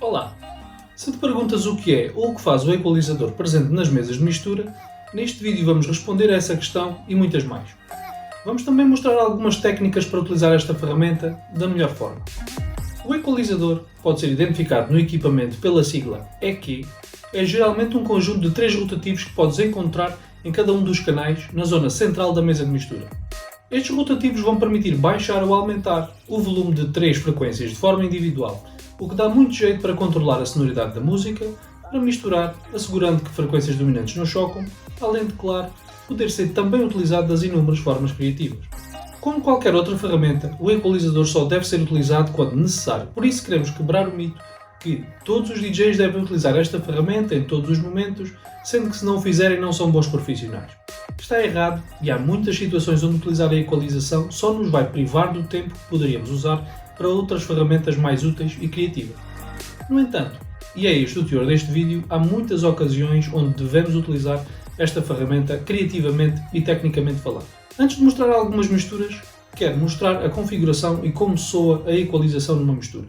Olá! Se te perguntas o que é ou o que faz o equalizador presente nas mesas de mistura, neste vídeo vamos responder a essa questão e muitas mais. Vamos também mostrar algumas técnicas para utilizar esta ferramenta da melhor forma. O equalizador pode ser identificado no equipamento pela sigla EQ. É geralmente um conjunto de 3 rotativos que podes encontrar em cada um dos canais na zona central da mesa de mistura. Estes rotativos vão permitir baixar ou aumentar o volume de 3 frequências de forma individual, o que dá muito jeito para controlar a sonoridade da música, para misturar, assegurando que frequências dominantes não chocam, além de, claro, poder ser também utilizado das inúmeras formas criativas. Como qualquer outra ferramenta, o equalizador só deve ser utilizado quando necessário, por isso queremos quebrar o mito que todos os DJs devem utilizar esta ferramenta em todos os momentos, sendo que se não o fizerem não são bons profissionais. Está errado e há muitas situações onde utilizar a equalização só nos vai privar do tempo que poderíamos usar para outras ferramentas mais úteis e criativas. No entanto, e é este o teor deste vídeo, há muitas ocasiões onde devemos utilizar esta ferramenta criativamente e tecnicamente falando. Antes de mostrar algumas misturas, quero mostrar a configuração e como soa a equalização numa mistura.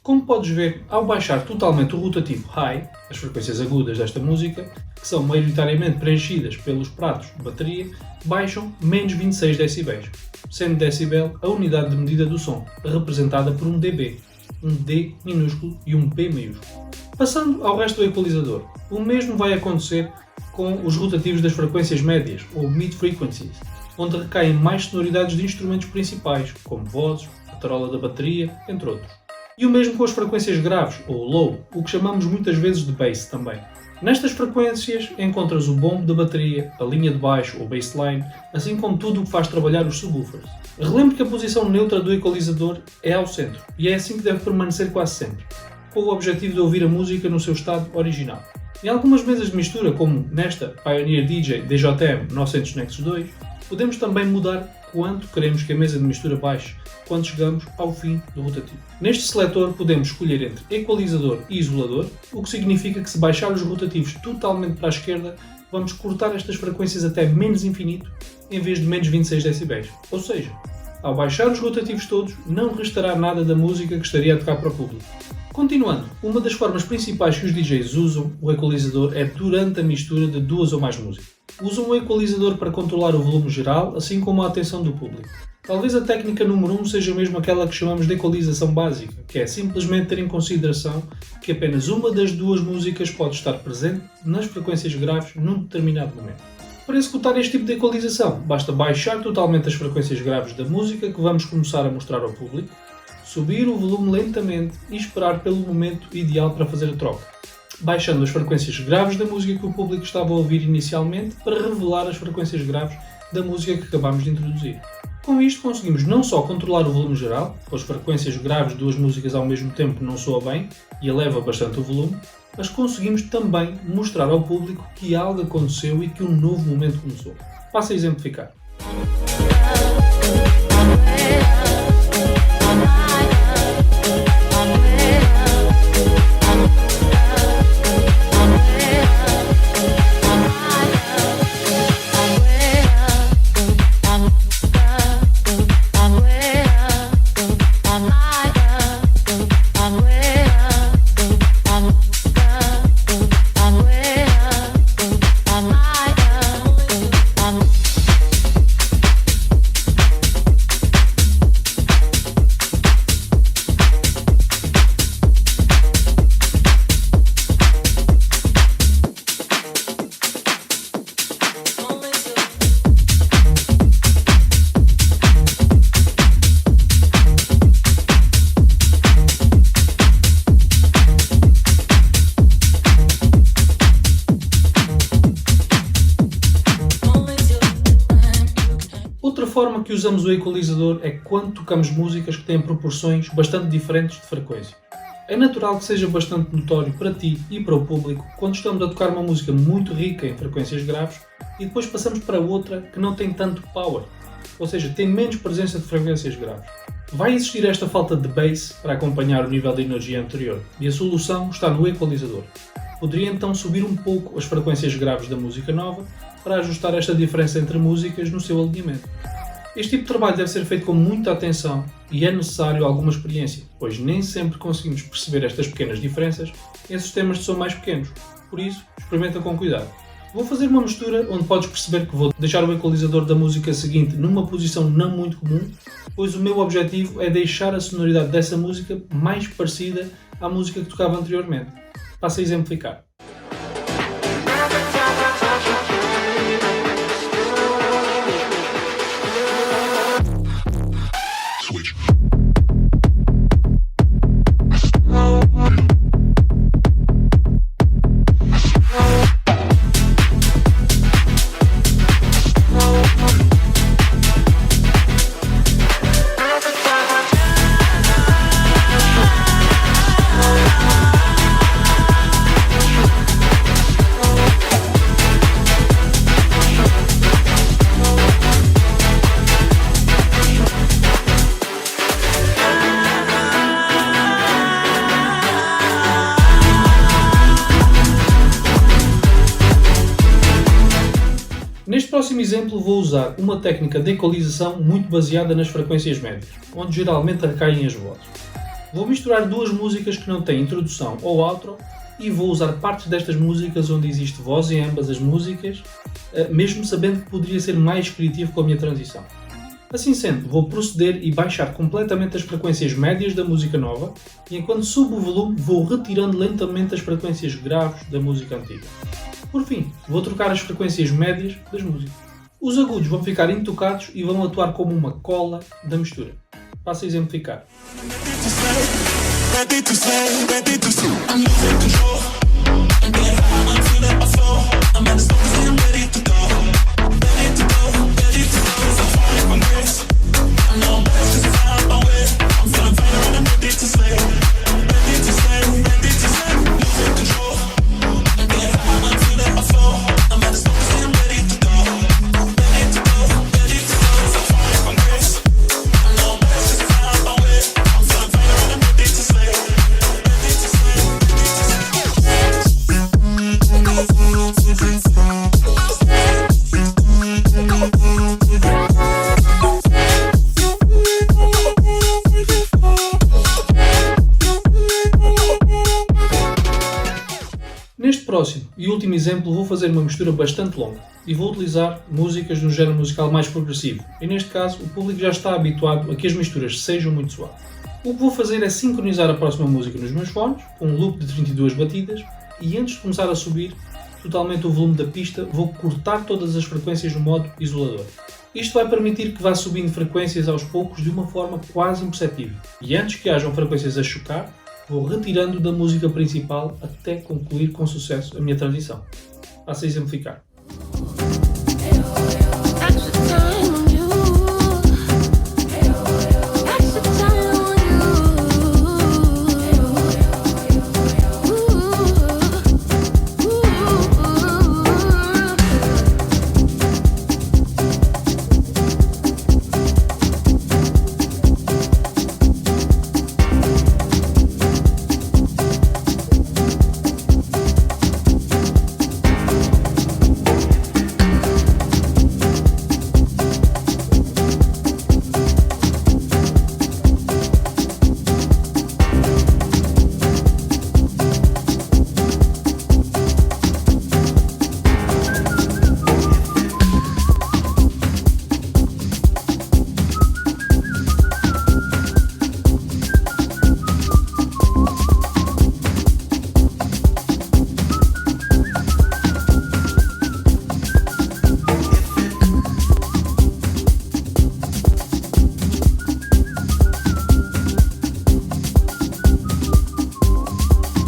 Como podes ver, ao baixar totalmente o rotativo High, as frequências agudas desta música, que são maioritariamente preenchidas pelos pratos de bateria, baixam menos 26 decibéis, sendo decibel a unidade de medida do som, representada por um dB, um D minúsculo e um B maiúsculo. Passando ao resto do equalizador, o mesmo vai acontecer com os rotativos das frequências médias, ou mid-frequencies, onde recaem mais sonoridades de instrumentos principais, como vozes, a tarola da bateria, entre outros. E o mesmo com as frequências graves, ou low, o que chamamos muitas vezes de bass também. Nestas frequências encontras o bombo da bateria, a linha de baixo ou bassline, assim como tudo o que faz trabalhar os subwoofers. Relembre que a posição neutra do equalizador é ao centro, e é assim que deve permanecer quase sempre, com o objetivo de ouvir a música no seu estado original. Em algumas mesas de mistura, como nesta Pioneer DJ DJM 900 Nexus 2, podemos também mudar quanto queremos que a mesa de mistura baixe quando chegamos ao fim do rotativo. Neste seletor podemos escolher entre equalizador e isolador, o que significa que se baixar os rotativos totalmente para a esquerda, vamos cortar estas frequências até menos infinito, em vez de menos 26 decibéis. Ou seja, ao baixar os rotativos todos, não restará nada da música que estaria a tocar para o público. Continuando, uma das formas principais que os DJs usam o equalizador é durante a mistura de 2 ou mais músicas. Usam o equalizador para controlar o volume geral, assim como a atenção do público. Talvez a técnica número 1 seja mesmo aquela que chamamos de equalização básica, que é simplesmente ter em consideração que apenas uma das 2 músicas pode estar presente nas frequências graves num determinado momento. Para executar este tipo de equalização, basta baixar totalmente as frequências graves da música que vamos começar a mostrar ao público, subir o volume lentamente e esperar pelo momento ideal para fazer a troca, baixando as frequências graves da música que o público estava a ouvir inicialmente para revelar as frequências graves da música que acabamos de introduzir. Com isto conseguimos não só controlar o volume geral, com as frequências graves de 2 músicas ao mesmo tempo não soa bem e eleva bastante o volume, mas conseguimos também mostrar ao público que algo aconteceu e que um novo momento começou. Passo a exemplificar. Outra forma que usamos o equalizador é quando tocamos músicas que têm proporções bastante diferentes de frequência. É natural que seja bastante notório para ti e para o público quando estamos a tocar uma música muito rica em frequências graves e depois passamos para outra que não tem tanto power. ou seja, tem menos presença de frequências graves. Vai existir esta falta de bass para acompanhar o nível de energia anterior, e a solução está no equalizador. Poderia então subir um pouco as frequências graves da música nova para ajustar esta diferença entre músicas no seu alinhamento. Este tipo de trabalho deve ser feito com muita atenção e é necessário alguma experiência, pois nem sempre conseguimos perceber estas pequenas diferenças em sistemas de som mais pequenos. Por isso, experimenta com cuidado. Vou fazer uma mistura onde podes perceber que vou deixar o equalizador da música seguinte numa posição não muito comum, pois o meu objetivo é deixar a sonoridade dessa música mais parecida à música que tocava anteriormente. Passo a exemplificar. Neste próximo exemplo vou usar uma técnica de equalização muito baseada nas frequências médias, onde geralmente recaem as vozes. Vou misturar duas músicas que não têm introdução ou outro e vou usar partes destas músicas onde existe voz em ambas as músicas, mesmo sabendo que poderia ser mais criativo com a minha transição. Assim sendo, vou proceder e baixar completamente as frequências médias da música nova e enquanto subo o volume vou retirando lentamente as frequências graves da música antiga. Por fim, vou trocar as frequências médias das músicas. Os agudos vão ficar intocados e vão atuar como uma cola da mistura. Passo a exemplificar. Neste próximo e último exemplo vou fazer uma mistura bastante longa e vou utilizar músicas do género musical mais progressivo e neste caso o público já está habituado a que as misturas sejam muito suaves. O que vou fazer é sincronizar a próxima música nos meus fones com um loop de 32 batidas e antes de começar a subir totalmente o volume da pista vou cortar todas as frequências no modo isolador. Isto vai permitir que vá subindo frequências aos poucos de uma forma quase imperceptível e antes que hajam frequências a chocar vou retirando da música principal até concluir com sucesso a minha transição. Passo a exemplificar.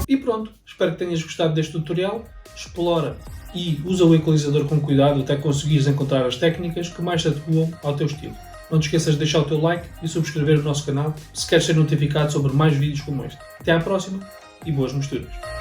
E pronto, espero que tenhas gostado deste tutorial. Explora e usa o equalizador com cuidado até conseguires encontrar as técnicas que mais se adequam ao teu estilo. Não te esqueças de deixar o teu like e subscrever o nosso canal se queres ser notificado sobre mais vídeos como este. Até à próxima e boas misturas!